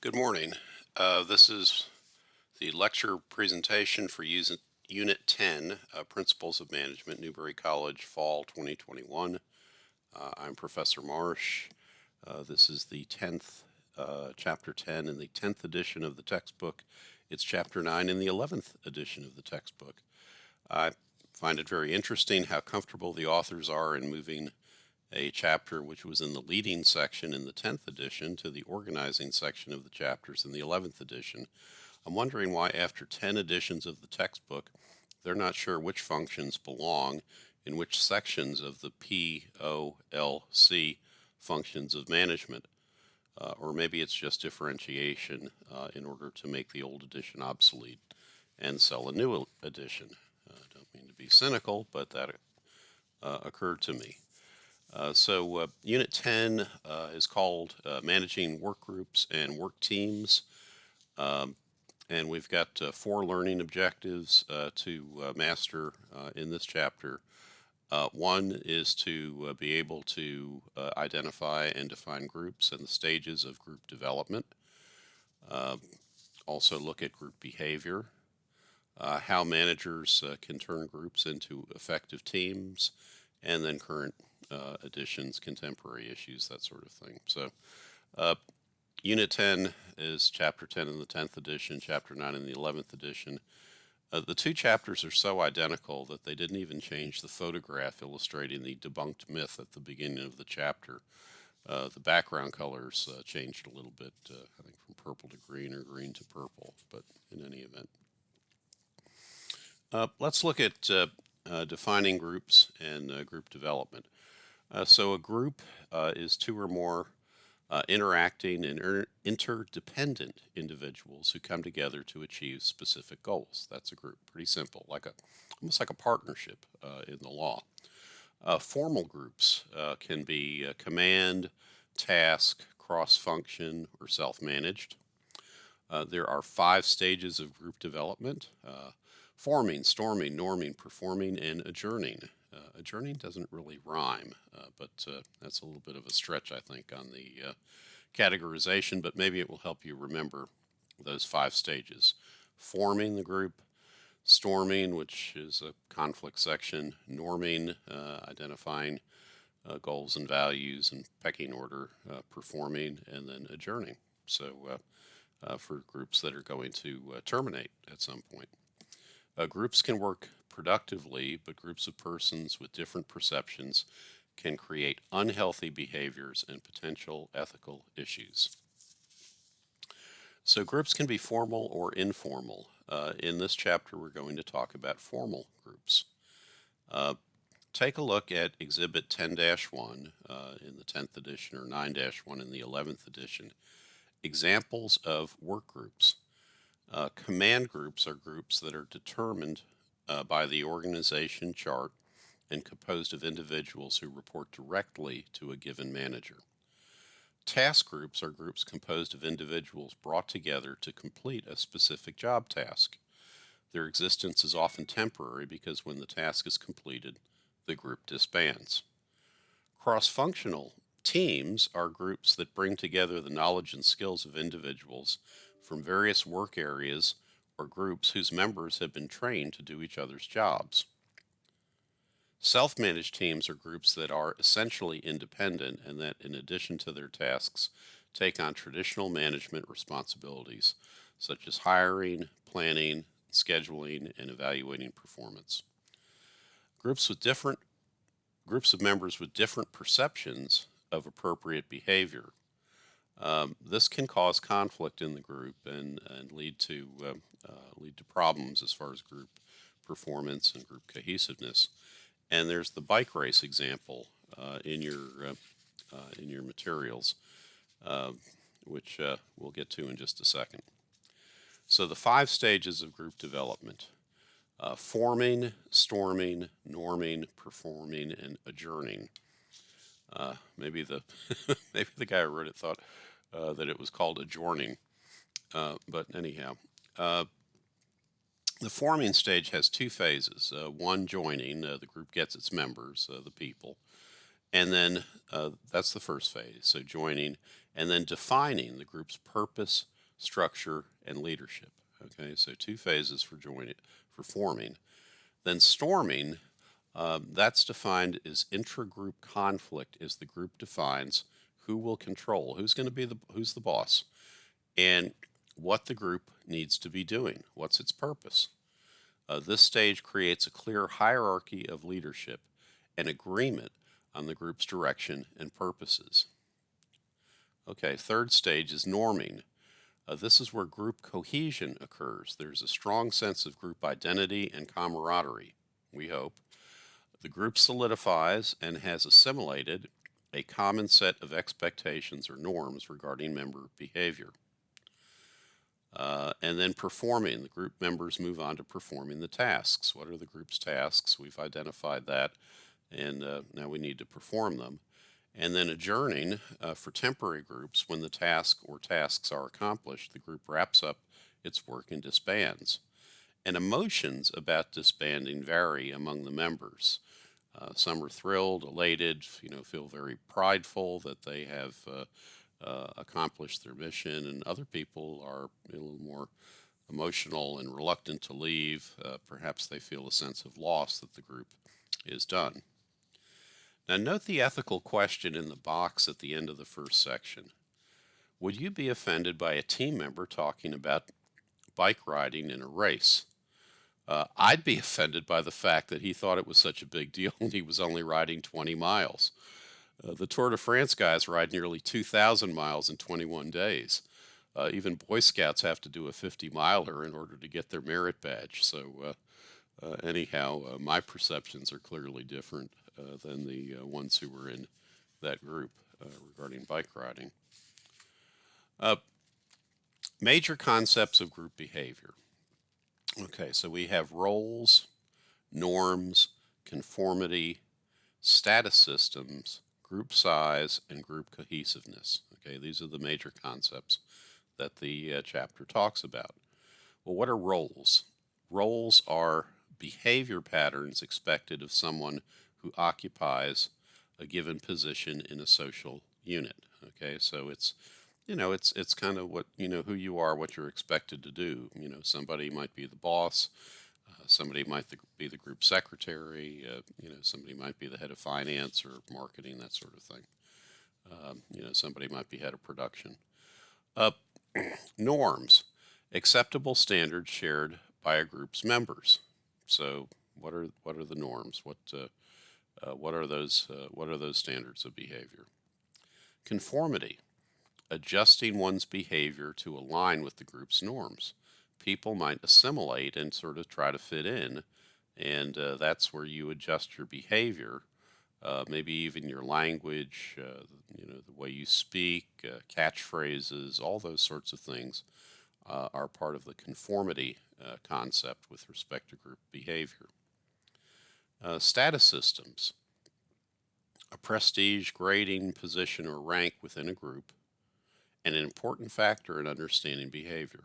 Good morning. This is the lecture presentation for Unit 10, Principles of Management, Newberry College, Fall 2021. I'm Professor Marsh. This is the 10th, Chapter 10 in the 10th edition of the textbook. It's Chapter 9 in the 11th edition of the textbook. I find it very interesting how comfortable the authors are in moving a chapter which was in the leading section in the 10th edition to the organizing section of the chapters in the 11th edition. I'm wondering why after 10 editions of the textbook, they're not sure which functions belong in which sections of the POLC functions of management. Or maybe it's just differentiation in order to make the old edition obsolete and sell a new edition. I don't mean to be cynical, but that occurred to me. Unit 10 is called Managing Work Groups and Work Teams. And we've got 4 learning objectives to master in this chapter. One is to be able to identify and define groups and the stages of group development. Also look at group behavior, how managers can turn groups into effective teams, and then current editions, contemporary issues, that sort of thing. Unit 10 is Chapter 10 in the 10th edition, Chapter 9 in the 11th edition. The 2 chapters are so identical that they didn't even change the photograph illustrating the debunked myth at the beginning of the chapter. The background colors changed a little bit, I think from purple to green or green to purple, but in any event. Let's look at defining groups and group development. So a group is 2 or more interacting and interdependent individuals who come together to achieve specific goals. That's a group. Pretty simple, almost like a partnership in the law. Formal groups can be command, task, cross-function, or self-managed. There are 5 stages of group development: forming, storming, norming, performing, and adjourning. Adjourning doesn't really rhyme, but that's a little bit of a stretch, I think, on the categorization, but maybe it will help you remember those 5 stages. Forming the group, storming, which is a conflict section, norming, identifying goals and values and pecking order, performing, and then adjourning. For groups that are going to terminate at some point. Groups can work productively, but groups of persons with different perceptions can create unhealthy behaviors and potential ethical issues. So groups can be formal or informal. In this chapter, we're going to talk about formal groups. Take a look at Exhibit 10-1 in the 10th edition or 9-1 in the 11th edition. Examples of work groups. Command groups are groups that are determined by the organization chart and composed of individuals who report directly to a given manager. Task groups are groups composed of individuals brought together to complete a specific job task. Their existence is often temporary because when the task is completed, the group disbands. Cross-functional teams are groups that bring together the knowledge and skills of individuals from various work areas or groups whose members have been trained to do each other's jobs. Self-managed teams are groups that are essentially independent and that, in addition to their tasks, take on traditional management responsibilities, such as hiring, planning, scheduling, and evaluating performance. Groups of members with different perceptions of appropriate behavior. This can cause conflict in the group and lead to problems as far as group performance and group cohesiveness. And there's the bike race example in your materials, which we'll get to in just a second. So the 5 stages of group development: forming, storming, norming, performing, and adjourning. Maybe the guy who wrote it thought that it was called adjourning, but anyhow. The forming stage has 2 phases. One, joining, the group gets its members, the people, and then that's the first phase, so joining, and then defining the group's purpose, structure, and leadership. Okay, so two phases for forming. Then storming, that's defined as intra-group conflict, as the group defines who will control, who's the boss, and what the group needs to be doing, what's its purpose. This stage creates a clear hierarchy of leadership and agreement on the group's direction and purposes. Okay, third stage is norming. This is where group cohesion occurs. There's a strong sense of group identity and camaraderie, we hope. The group solidifies and has assimilated a common set of expectations or norms regarding member behavior. And then performing. The group members move on to performing the tasks. What are the group's tasks? We've identified that, and now we need to perform them. And then adjourning for temporary groups. When the task or tasks are accomplished, the group wraps up its work and disbands. And emotions about disbanding vary among the members. Some are thrilled, elated, feel very prideful that they have accomplished their mission, and other people are a little more emotional and reluctant to leave. Perhaps they feel a sense of loss that the group is done. Now, note the ethical question in the box at the end of the first section. Would you be offended by a team member talking about bike riding in a race? I'd be offended by the fact that he thought it was such a big deal and he was only riding 20 miles. The Tour de France guys ride nearly 2,000 miles in 21 days. Even Boy Scouts have to do a 50-miler in order to get their merit badge. So anyhow, my perceptions are clearly different than the ones who were in that group regarding bike riding. Major concepts of group behavior. Okay, so we have roles, norms, conformity, status systems, group size, and group cohesiveness. Okay, these are the major concepts that the chapter talks about. Well, what are roles? Roles are behavior patterns expected of someone who occupies a given position in a social unit. Okay, so it's it's kind of what who you are, what you're expected to do. Somebody might be the boss, somebody might be the group secretary, somebody might be the head of finance or marketing, that sort of thing. Somebody might be head of production. Uh, Norms, acceptable standards shared by a group's members. So, what are the norms? What are those standards of behavior? Conformity, adjusting one's behavior to align with the group's norms. People might assimilate and sort of try to fit in, and that's where you adjust your behavior, maybe even your language, the way you speak, catchphrases, all those sorts of things are part of the conformity concept with respect to group behavior. Status systems, a prestige, grading, position, or rank within a group, and an important factor in understanding behavior.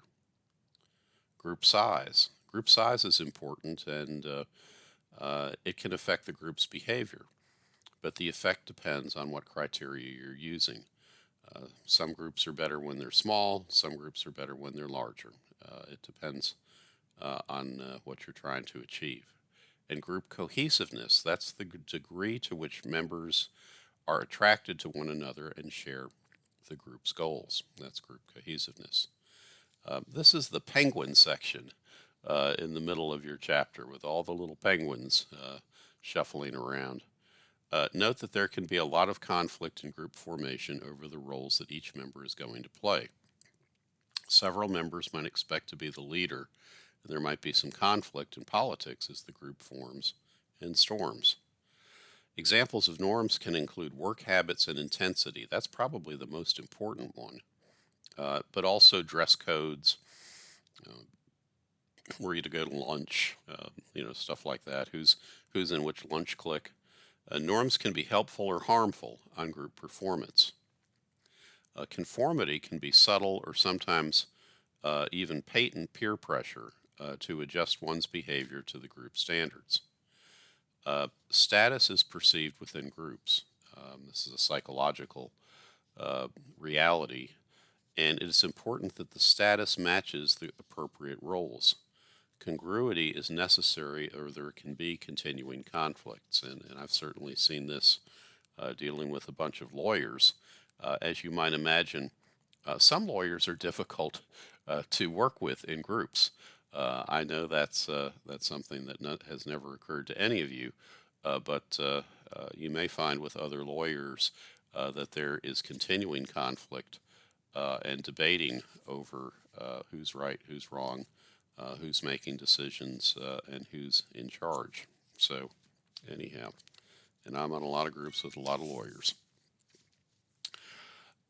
Group size. Group size is important, and it can affect the group's behavior, but the effect depends on what criteria you're using. Some groups are better when they're small, some groups are better when they're larger. It depends on what you're trying to achieve. And group cohesiveness, that's the degree to which members are attracted to one another and share the group's goals. That's group cohesiveness. This is the penguin section in the middle of your chapter with all the little penguins shuffling around. Note that there can be a lot of conflict in group formation over the roles that each member is going to play. Several members might expect to be the leader, and there might be some conflict in politics as the group forms and storms. Examples of norms can include work habits and intensity. That's probably the most important one. But also dress codes, where you to go to lunch, stuff like that. Who's in which lunch clique. Norms can be helpful or harmful on group performance. Conformity can be subtle or sometimes even patent peer pressure to adjust one's behavior to the group standards. Status is perceived within groups. This is a psychological reality, and it is important that the status matches the appropriate roles. Congruity is necessary, or there can be continuing conflicts, and I've certainly seen this dealing with a bunch of lawyers. As you might imagine, some lawyers are difficult to work with in groups. I know that's something that has never occurred to any of you, but you may find with other lawyers that there is continuing conflict and debating over who's right, who's wrong, who's making decisions, and who's in charge. So, anyhow, and I'm on a lot of groups with a lot of lawyers.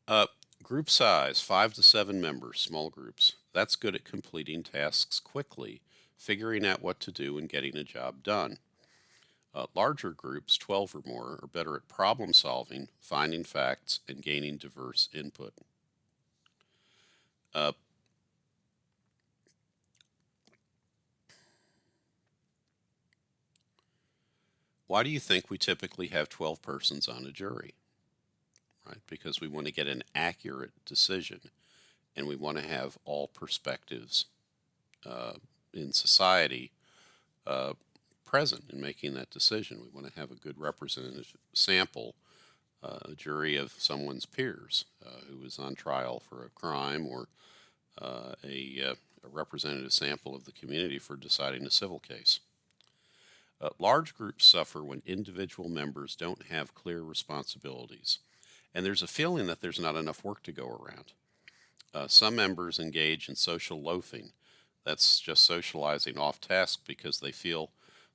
Uh, Group size, 5 to 7 members, small groups. That's good at completing tasks quickly, figuring out what to do, and getting a job done. Larger groups, 12 or more, are better at problem solving, finding facts, and gaining diverse input. Uh, why do you think we typically have 12 persons on a jury? Right? Because we want to get an accurate decision, and we want to have all perspectives uh, in society uh, present in making that decision. We want to have a good representative sample, a jury of someone's peers who is on trial for a crime, or a representative sample of the community for deciding a civil case. Large groups suffer when individual members don't have clear responsibilities, and there's a feeling that there's not enough work to go around. Some members engage in social loafing. That's just socializing off task because they feel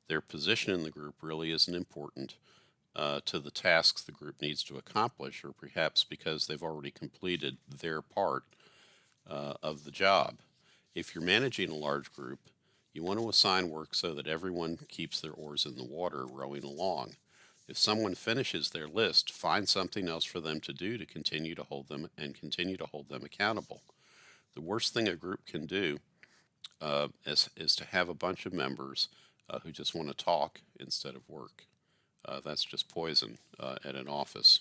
their position in the group really isn't important to the tasks the group needs to accomplish, or perhaps because they've already completed their part of the job. If you're managing a large group, you want to assign work so that everyone keeps their oars in the water rowing along. If someone finishes their list, find something else for them to do to continue to hold them accountable. The worst thing a group can do is to have a bunch of members who just want to talk instead of work. That's just poison at an office.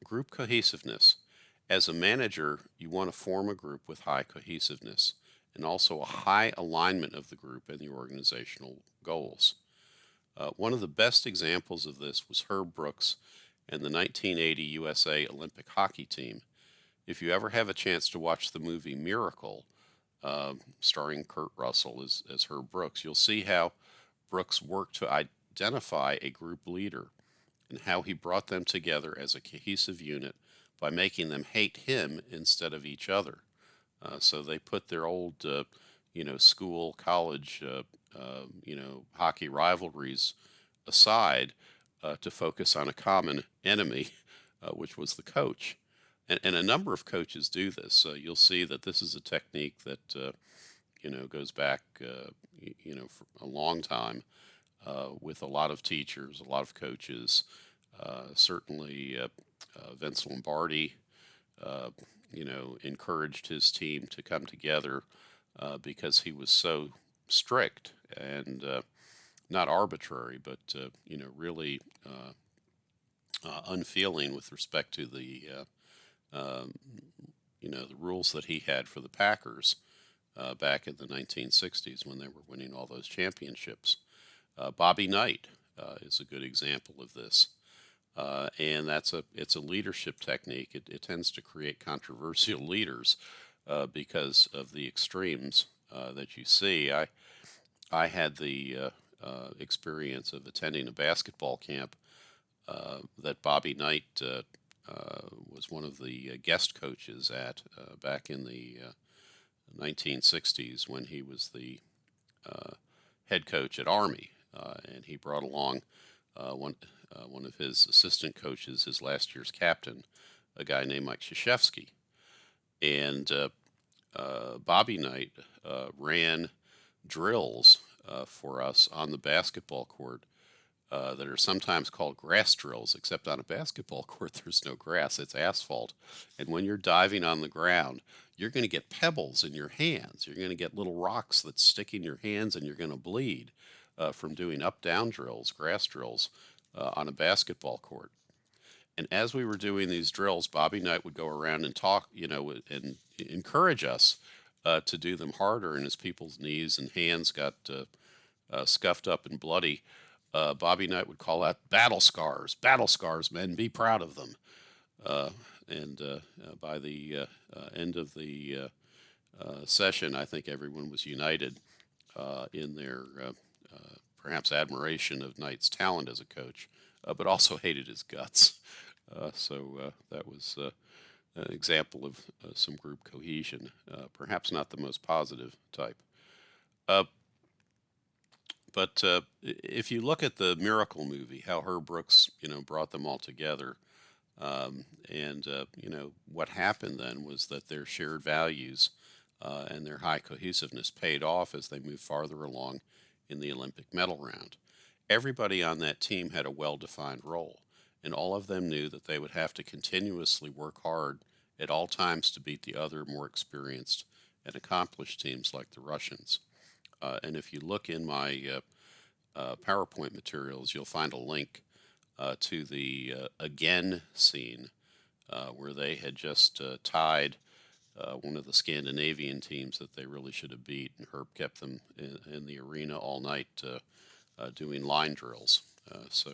Group cohesiveness. As a manager, you want to form a group with high cohesiveness and also a high alignment of the group and the organizational goals. One of the best examples of this was Herb Brooks and the 1980 USA Olympic hockey team. If you ever have a chance to watch the movie Miracle, starring Kurt Russell as Herb Brooks, you'll see how Brooks worked to identify a group leader and how he brought them together as a cohesive unit by making them hate him instead of each other. So they put their old, school, college, hockey rivalries aside to focus on a common enemy, which was the coach. And a number of coaches do this. You'll see that this is a technique that goes back for a long time with a lot of teachers, a lot of coaches. Certainly, Vince Lombardi, uh, encouraged his team to come together because he was so strict and not arbitrary, but really unfeeling with respect to um, the rules that he had for the Packers back in the 1960s when they were winning all those championships. Bobby Knight is a good example of this. And it's a leadership technique. It tends to create controversial leaders because of the extremes that you see. I had the experience of attending a basketball camp that Bobby Knight was one of the guest coaches at back in the 1960s when he was the head coach at Army, and he brought along one of his assistant coaches, his last year's captain, a guy named Mike Krzyzewski. And Bobby Knight ran drills for us on the basketball court that are sometimes called grass drills, except on a basketball court there's no grass, it's asphalt. And when you're diving on the ground, you're going to get pebbles in your hands. You're going to get little rocks that stick in your hands, and you're going to bleed from doing up down drills, grass drills, on a basketball court. And as we were doing these drills, Bobby Knight would go around and talk, and encourage us to do them harder. And as people's knees and hands got scuffed up and bloody, Bobby Knight would call out battle scars, men, be proud of them. Uh, and by the end of the session, I think everyone was united in their perhaps admiration of Knight's talent as a coach, but also hated his guts. So that was an example of some group cohesion, perhaps not the most positive type. Uh, but if you look at the Miracle movie, how Herb Brooks, brought them all together, and what happened then was that their shared values and their high cohesiveness paid off as they moved farther along in the Olympic medal round. Everybody on that team had a well-defined role, and all of them knew that they would have to continuously work hard at all times to beat the other more experienced and accomplished teams like the Russians. And if you look in my PowerPoint materials, you'll find a link to the again scene where they had just tied one of the Scandinavian teams that they really should have beat, and Herb kept them in the arena all night doing line drills. So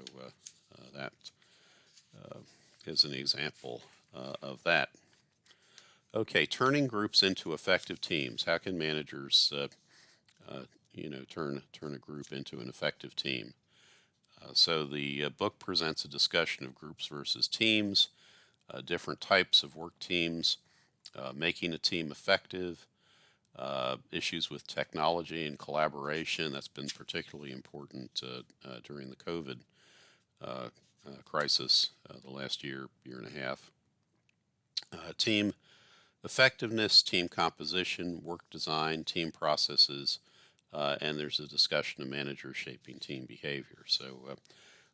that is an example of that. Okay, turning groups into effective teams. How can managers, turn a group into an effective team? So the book presents a discussion of groups versus teams, different types of work teams, making a team effective, issues with technology and collaboration. That's been particularly important during the COVID crisis the last year and a half. Team effectiveness, team composition, work design, team processes, and there's a discussion of managers shaping team behavior. So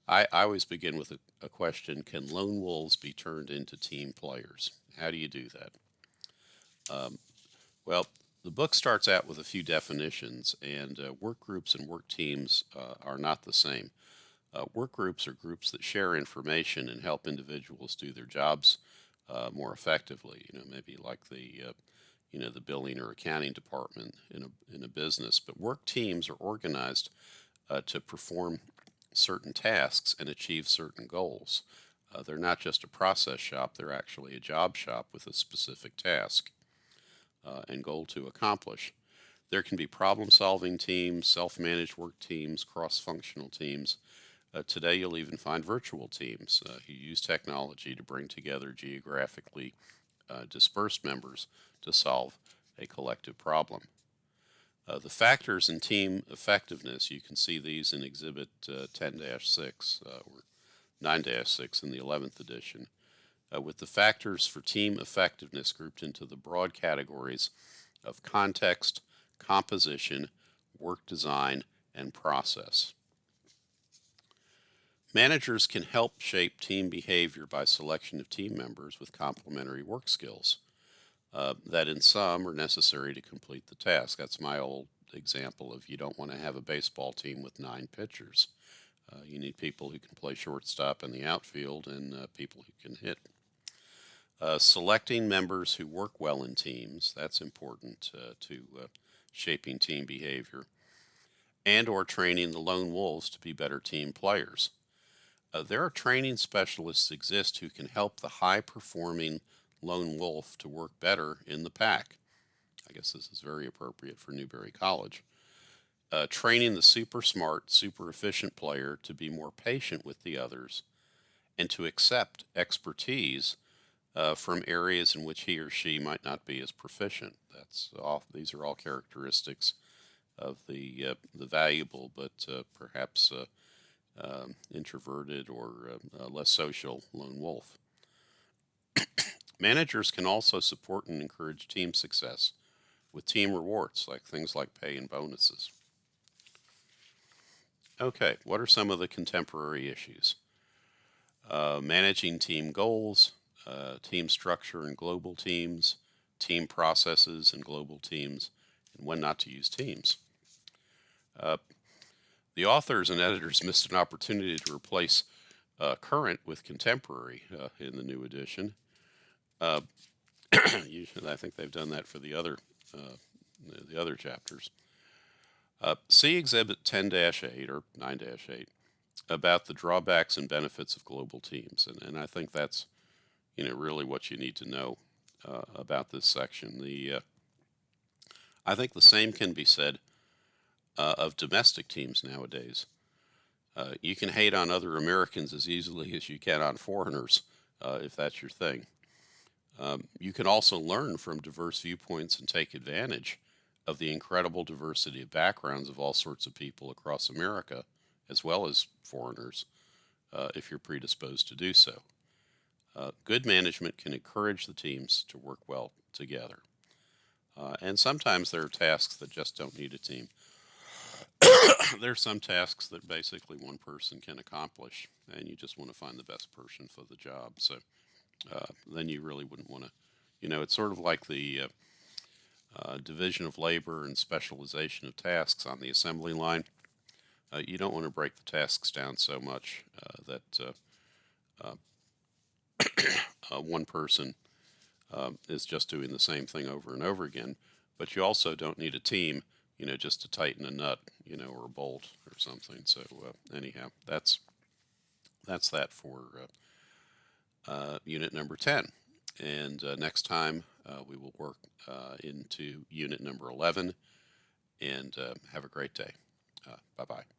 I always begin with a question: can lone wolves be turned into team players? How do you do that? Well, the book starts out with a few definitions, and work groups and work teams are not the same. Work groups are groups that share information and help individuals do their jobs more effectively. Maybe like the billing or accounting department in a business. But work teams are organized to perform certain tasks and achieve certain goals. They're not just a process shop; they're actually a job shop with a specific task and goal to accomplish. There can be problem-solving teams, self-managed work teams, cross-functional teams. Today, you'll even find virtual teams who use technology to bring together geographically dispersed members to solve a collective problem. The factors in team effectiveness, you can see these in Exhibit 10-6 or 9-6 in the 11th edition, with the factors for team effectiveness grouped into the broad categories of context, composition, work design, and process. Managers can help shape team behavior by selection of team members with complementary work skills that in some are necessary to complete the task. That's my old example of you don't want to have a baseball team with 9 pitchers. You need people who can play shortstop in the outfield and people who can hit. Selecting members who work well in teams, that's important to shaping team behavior, and or training the lone wolves to be better team players. There are training specialists exist who can help the high-performing lone wolf to work better in the pack. I guess this is very appropriate for Newberry College. Training the super smart, super efficient player to be more patient with the others and to accept expertise from areas in which he or she might not be as proficient. These are all characteristics of the valuable but perhaps introverted or less social lone wolf. Managers can also support and encourage team success with team rewards, like things like pay and bonuses. Okay, what are some of the contemporary issues? Managing team goals, team structure and global teams, team processes and global teams, and when not to use teams. The authors and editors missed an opportunity to replace current with contemporary in the new edition. Uh, Usually, I think they've done that for the other chapters. See Exhibit 10-8 or 9-8 about the drawbacks and benefits of global teams, and I think that's really what you need to know about this section. I think the same can be said of domestic teams nowadays. You can hate on other Americans as easily as you can on foreigners, if that's your thing. You can also learn from diverse viewpoints and take advantage of the incredible diversity of backgrounds of all sorts of people across America, as well as foreigners, if you're predisposed to do so. Good management can encourage the teams to work well together. And sometimes there are tasks that just don't need a team. There are some tasks that basically one person can accomplish, and you just want to find the best person for the job. So then you really wouldn't want to, it's sort of like the division of labor and specialization of tasks on the assembly line. You don't want to break the tasks down so much that one person is just doing the same thing over and over again. But you also don't need a team, just to tighten a nut, or a bolt or something. So anyhow, that's that for unit number 10. And next time we will work into unit number 11. And have a great day. Bye bye.